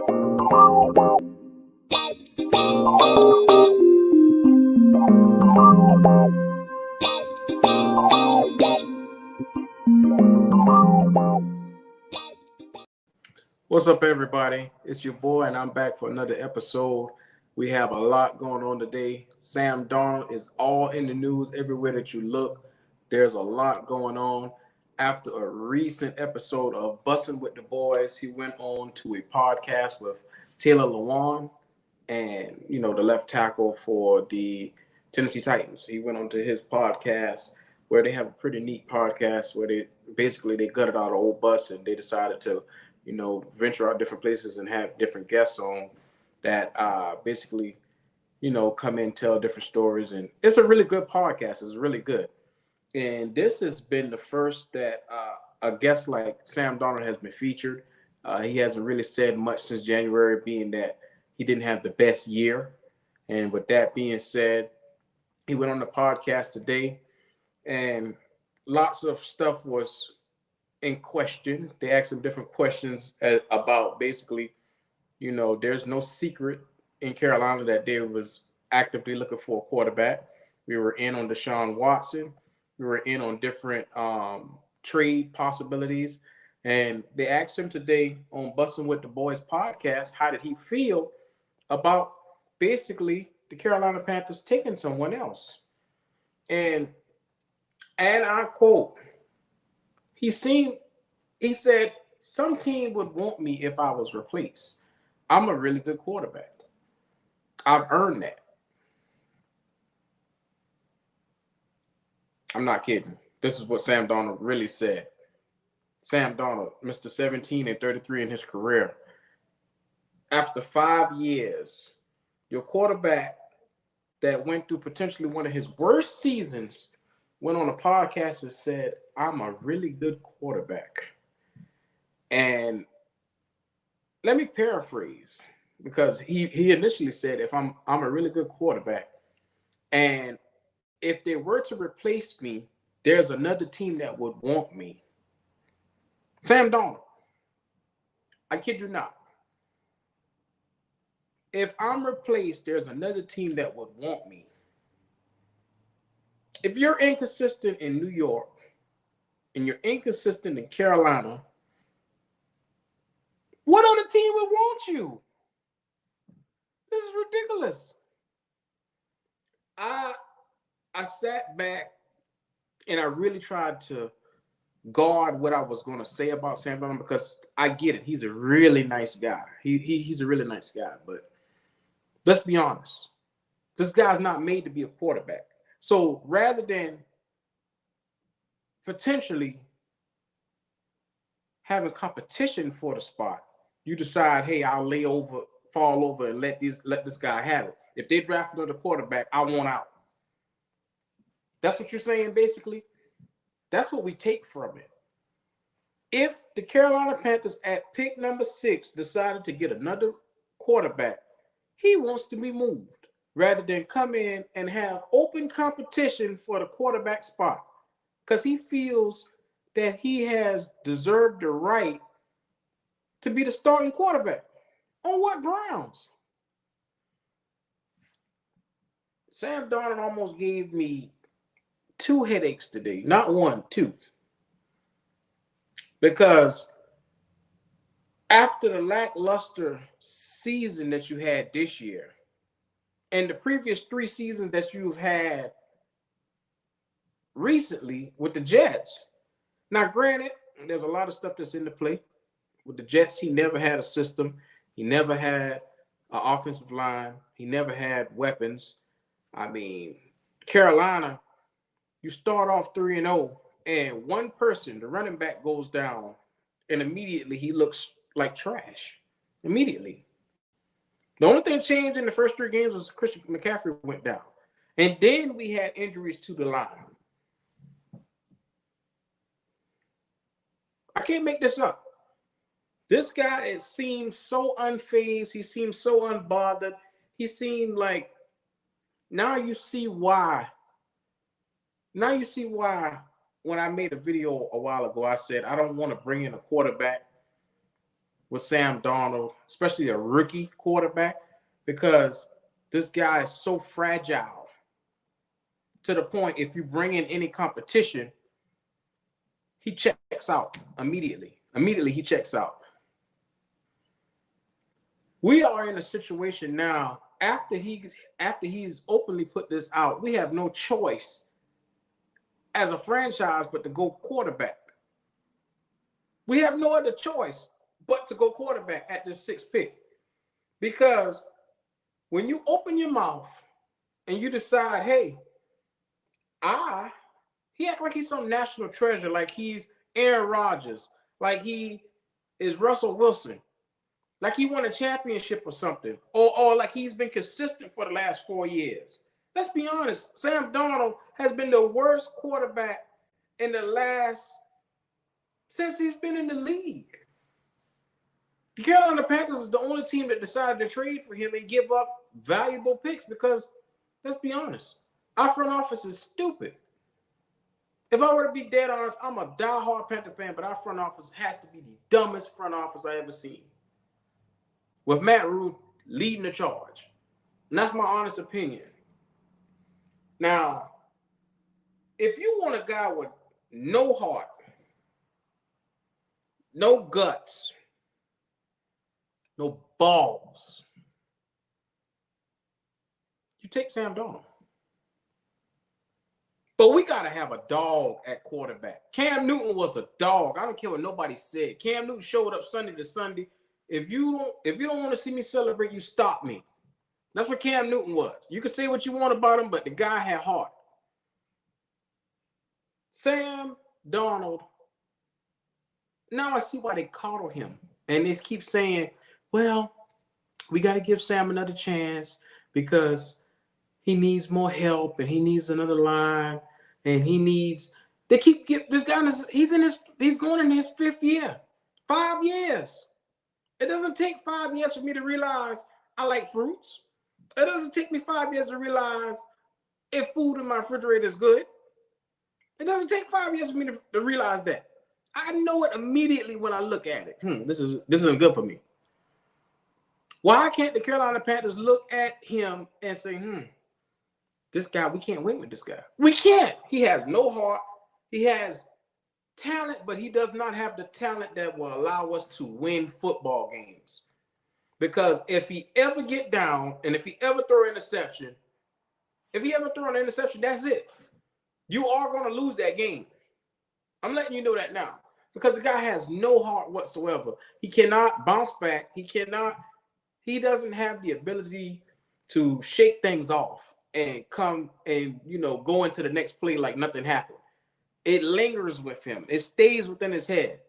What's up, everybody? It's your boy, and I'm back for another episode. We have a lot going on today. Sam Darnold is all in the news everywhere that you look. There's a lot going on. After a recent episode of Bussin' with the Boys, he went on to a podcast with Taylor Lewan and, the left tackle for the Tennessee Titans. He went on to his podcast where they have a pretty neat podcast where they gutted out an old bus and they decided to venture out different places and have different guests on that basically, come in, tell different stories. And it's a really good podcast. It's really good. And this has been the first that a guest like Sam Darnold has been featured. He hasn't really said much since January, being that he didn't have the best year. And with that being said, he went on the podcast today and lots of stuff was in question. They asked him different questions about basically, there's no secret in Carolina that they was actively looking for a quarterback. We were in on Deshaun Watson. We were in on different trade possibilities. And they asked him today on Bussin' with the Boys podcast, how did he feel about basically the Carolina Panthers taking someone else? And I quote, he said, some team would want me if I was replaced. I'm a really good quarterback. I've earned that. I'm not kidding. This is what Sam Darnold really said. Sam Darnold, Mr. 17 and 33 in his career. After 5 years, your quarterback that went through potentially one of his worst seasons went on a podcast and said, I'm a really good quarterback. And let me paraphrase, because he initially said, if I'm a really good quarterback, and if they were to replace me, there's another team that would want me. Sam Darnold, I kid you not. If I'm replaced, there's another team that would want me. If you're inconsistent in New York and you're inconsistent in Carolina, what other team would want you? This is ridiculous. I sat back and I really tried to guard what I was going to say about Sam Darnold, because I get it. He's a really nice guy. He's a really nice guy. But let's be honest. This guy's not made to be a quarterback. So rather than potentially having competition for the spot, you decide, hey, I'll fall over and let this guy have it. If they draft another quarterback, I want out. That's what you're saying, basically. That's what we take from it. If the Carolina Panthers at pick number 6 decided to get another quarterback, he wants to be moved rather than come in and have open competition for the quarterback spot, because he feels that he has deserved the right to be the starting quarterback. On what grounds? Sam Darnold almost gave me 2 headaches today. Not 1, 2. Because after the lackluster season that you had this year and the previous 3 seasons that you've had recently with the Jets, now granted, there's a lot of stuff that's in the play. With the Jets, he never had a system. He never had an offensive line. He never had weapons. I mean, Carolina, you start off 3-0, and one person, the running back, goes down, and immediately he looks like trash. Immediately. The only thing changed in the first 3 games was Christian McCaffrey went down. And then we had injuries to the line. I can't make this up. This guy, it seems so unfazed. He seems so unbothered. He seemed like, now you see why. Now you see why when I made a video a while ago, I said, I don't want to bring in a quarterback with Sam Darnold, especially a rookie quarterback, because this guy is so fragile to the point if you bring in any competition, he checks out immediately. Immediately he checks out. We are in a situation now after he's openly put this out, we have no choice as a franchise but to go quarterback. We have no other choice but to go quarterback at this 6th pick. Because when you open your mouth and you decide, hey, he acts like he's some national treasure, like he's Aaron Rodgers, like he is Russell Wilson, like he won a championship or something, or like he's been consistent for the last 4 years. Let's be honest, Sam Darnold has been the worst quarterback in the since he's been in the league. The Carolina Panthers is the only team that decided to trade for him and give up valuable picks because, let's be honest, our front office is stupid. If I were to be dead honest, I'm a diehard Panther fan, but our front office has to be the dumbest front office I ever seen. With Matt Rule leading the charge. And that's my honest opinion. Now, if you want a guy with no heart, no guts, no balls, you take Sam Darnold. But we got to have a dog at quarterback. Cam Newton was a dog. I don't care what nobody said. Cam Newton showed up Sunday to Sunday. If you don't want to see me celebrate, you stop me. That's what Cam Newton was. You can say what you want about him, but the guy had heart. Sam Darnold, now I see why they coddle him. And they keep saying, well, we got to give Sam another chance because he needs more help and he needs another line and they keep this guy, he's going in his 5th year. 5 years. It doesn't take 5 years for me to realize I like fruits. It doesn't take me 5 years to realize if food in my refrigerator is good. It doesn't take 5 years for me to realize that. I know it immediately when I look at it. This isn't good for me. Why can't the Carolina Panthers look at him and say, this guy, we can't win with this guy. We can't. He has no heart. He has talent, but he does not have the talent that will allow us to win football games. Because if he ever get down and if he ever throw an interception, that's it. You are going to lose that game. I'm letting you know that now. Because the guy has no heart whatsoever. He cannot bounce back. He doesn't have the ability to shake things off and come and, go into the next play like nothing happened. It lingers with him. It stays within his head.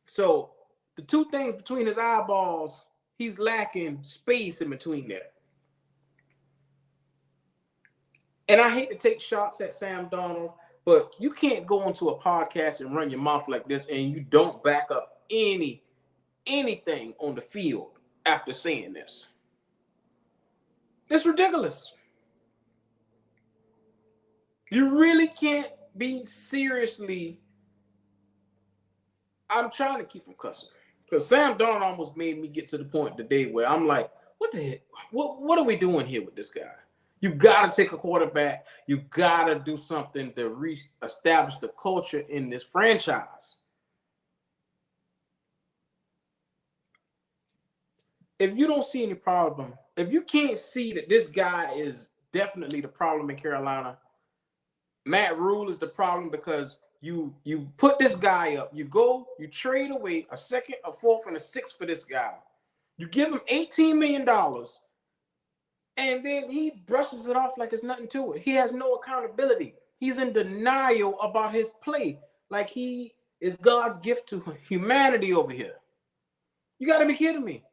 So the two things between his eyeballs, he's lacking space in between there. And I hate to take shots at Sam Darnold, but you can't go onto a podcast and run your mouth like this and you don't back up anything on the field after saying this. It's ridiculous. You really can't be seriously. I'm trying to keep from cussing. Because Sam Darnold almost made me get to the point today where I'm like, what the heck? What are we doing here with this guy? You got to take a quarterback. You got to do something to reestablish the culture in this franchise. If you don't see any problem, if you can't see that this guy is definitely the problem in Carolina, Matt Rule is the problem because you put this guy up. You trade away a 2nd, a 4th, and a 6th for this guy. You give him $18 million, and then he brushes it off like it's nothing to it. He has no accountability. He's in denial about his play, like he is God's gift to humanity over here. You got to be kidding me.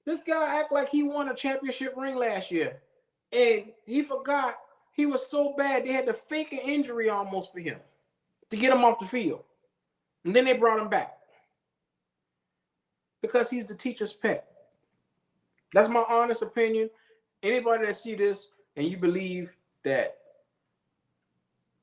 This guy act like he won a championship ring last year, and he forgot he was so bad they had to fake an injury almost for him to get him off the field. And then they brought him back because he's the teacher's pet. That's my honest opinion. Anybody that see this and you believe that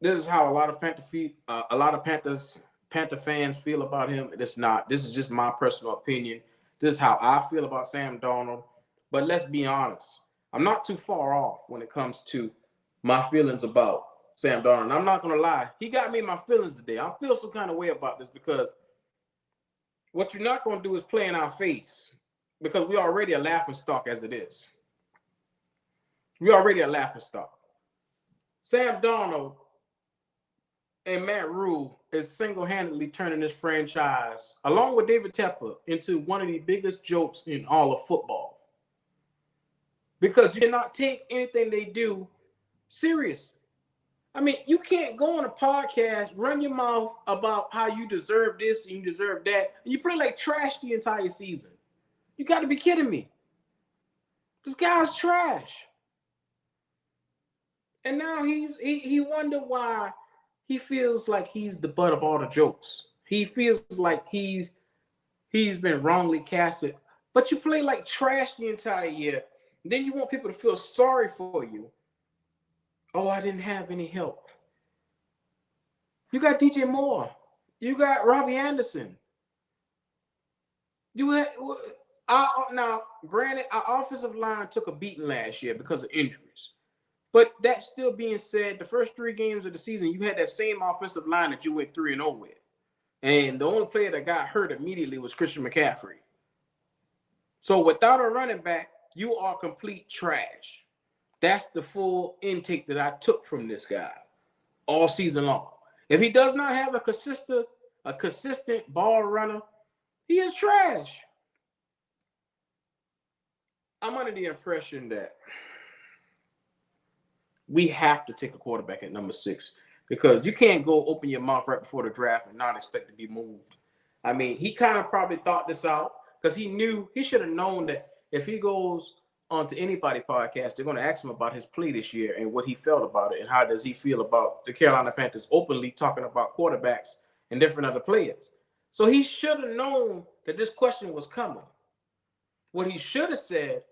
this is how a lot of Panthers Panther fans feel about him. It's not. This is just my personal opinion. This is how I feel about Sam Darnold. But let's be honest. I'm not too far off when it comes to my feelings about Sam Darnold. And I'm not going to lie. He got me in my feelings today. I feel some kind of way about this because what you're not going to do is play in our face because we're already a laughing stock as it is. We're already a laughing stock. Sam Darnold and Matt Rule is single-handedly turning this franchise, along with David Tepper, into one of the biggest jokes in all of football. Because you cannot take anything they do serious. I mean, you can't go on a podcast, run your mouth about how you deserve this and you deserve that, and you play like trash the entire season. You got to be kidding me. This guy's trash. And now he wonder why he feels like he's the butt of all the jokes. He feels like he's been wrongly casted. But you play like trash the entire year. Then you want people to feel sorry for you. Oh, I didn't have any help. You got DJ Moore. You got Robbie Anderson. You had now, granted, our offensive line took a beating last year because of injuries. But that still being said, the first 3 games of the season, you had that same offensive line that you went 3-0 with. And the only player that got hurt immediately was Christian McCaffrey. So without a running back, you are complete trash. That's the full intake that I took from this guy all season long. If he does not have a consistent ball runner, he is trash. I'm under the impression that we have to take a quarterback at number 6 because you can't go open your mouth right before the draft and not expect to be moved. I mean, he kind of probably thought this out because he should have known that if he goes onto anybody podcast, they're going to ask him about his play this year and what he felt about it and how does he feel about the Carolina Panthers openly talking about quarterbacks and different other players. So he should have known that this question was coming. What he should have said,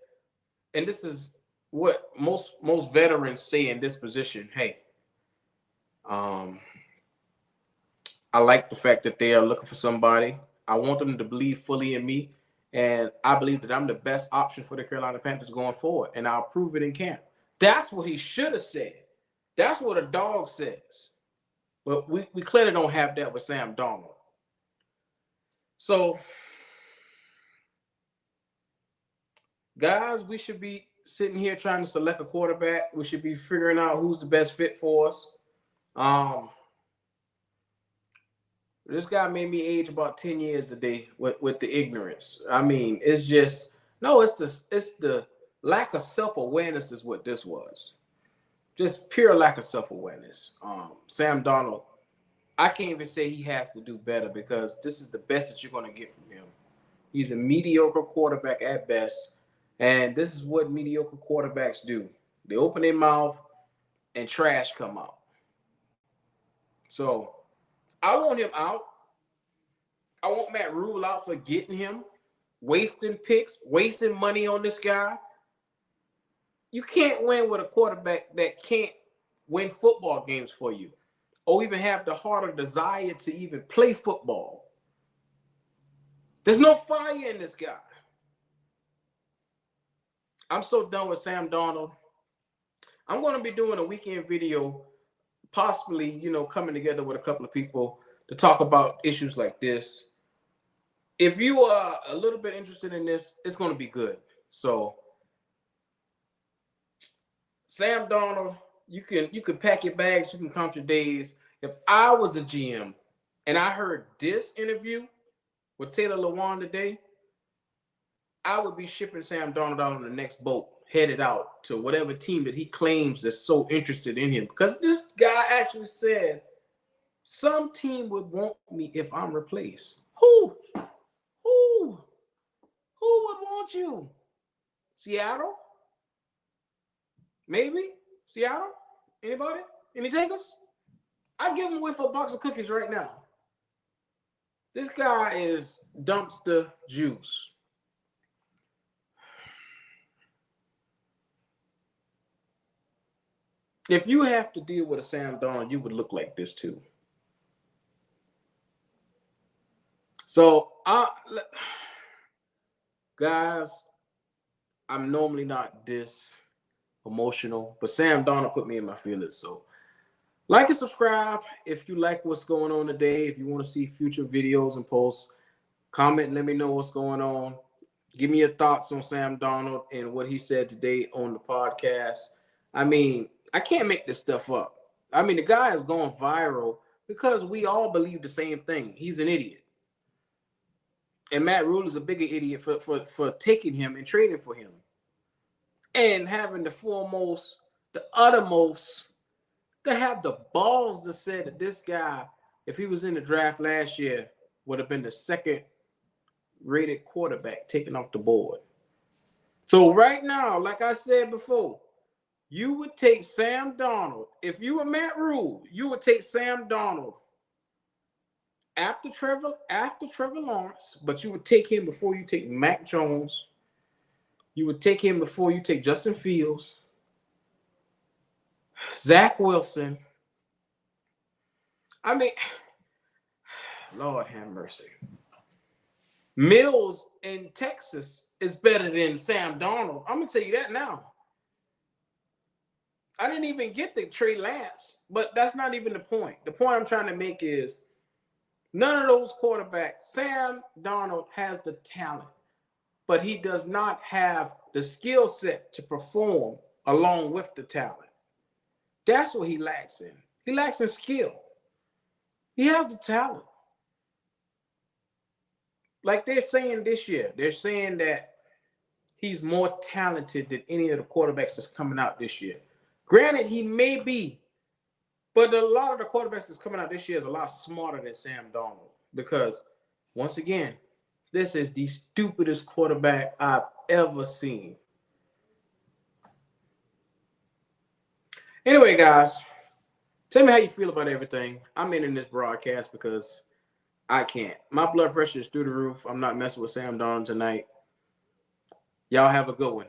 and this is what most veterans say in this position, hey, I like the fact that they are looking for somebody. I want them to believe fully in me. And I believe that I'm the best option for the Carolina Panthers going forward. And I'll prove it in camp. That's what he should have said. That's what a dog says. But we clearly don't have that with Sam Darnold. So, guys, we should be sitting here trying to select a quarterback. We should be figuring out who's the best fit for us. This guy made me age about 10 years today with the ignorance. I mean, it's just it's the lack of self-awareness is what this was. Just pure lack of self-awareness. Sam Darnold, I can't even say he has to do better because this is the best that you're going to get from him. He's a mediocre quarterback at best, and this is what mediocre quarterbacks do. They open their mouth and trash come out. So I want him out. I want Matt Rule out for getting him, wasting picks, wasting money on this guy. You can't win with a quarterback that can't win football games for you or even have the heart or desire to even play football. There's no fire in this guy. I'm so done with Sam Darnold. I'm going to be doing a weekend video, possibly, coming together with a couple of people to talk about issues like this. If you are a little bit interested in this, it's going to be good. So, Sam Darnold, you can pack your bags, you can count your days. If I was a GM and I heard this interview with Taylor Lewan today, I would be shipping Sam Darnold out on the next boat, headed out to whatever team that he claims is so interested in him. Because this guy actually said, some team would want me if I'm replaced. Who would want you? Seattle? Maybe? Seattle? Anybody? Any takers? I'd give him away for a box of cookies right now. This guy is dumpster juice. If you have to deal with a Sam Darnold, you would look like this too. So, guys, I'm normally not this emotional, but Sam Darnold put me in my feelings. So, like and subscribe if you like what's going on today. If you want to see future videos and posts, comment, let me know what's going on. Give me your thoughts on Sam Darnold and what he said today on the podcast. I mean, I can't make this stuff up. I mean, the guy is going viral because we all believe the same thing. He's an idiot. And Matt Rule is a bigger idiot for taking him and trading for him. And having the uttermost, to have the balls to say that this guy, if he was in the draft last year, would have been the second rated quarterback taken off the board. So right now, like I said before, you would take Sam Darnold. If you were Matt Rule, you would take Sam Darnold after Trevor Lawrence, but you would take him before you take Mac Jones. You would take him before you take Justin Fields, Zach Wilson. I mean, Lord have mercy. Mills in Texas is better than Sam Darnold. I'm going to tell you that now. I didn't even get the Trey Lance, but that's not even the point. The point I'm trying to make is none of those quarterbacks, Sam Darnold has the talent, but he does not have the skill set to perform along with the talent. That's what he lacks in. He lacks in skill. He has the talent. Like they're saying this year, they're saying that he's more talented than any of the quarterbacks that's coming out this year. Granted, he may be, but a lot of the quarterbacks that's coming out this year is a lot smarter than Sam Darnold because, once again, this is the stupidest quarterback I've ever seen. Anyway, guys, tell me how you feel about everything. I'm ending this broadcast because I can't. My blood pressure is through the roof. I'm not messing with Sam Darnold tonight. Y'all have a good one.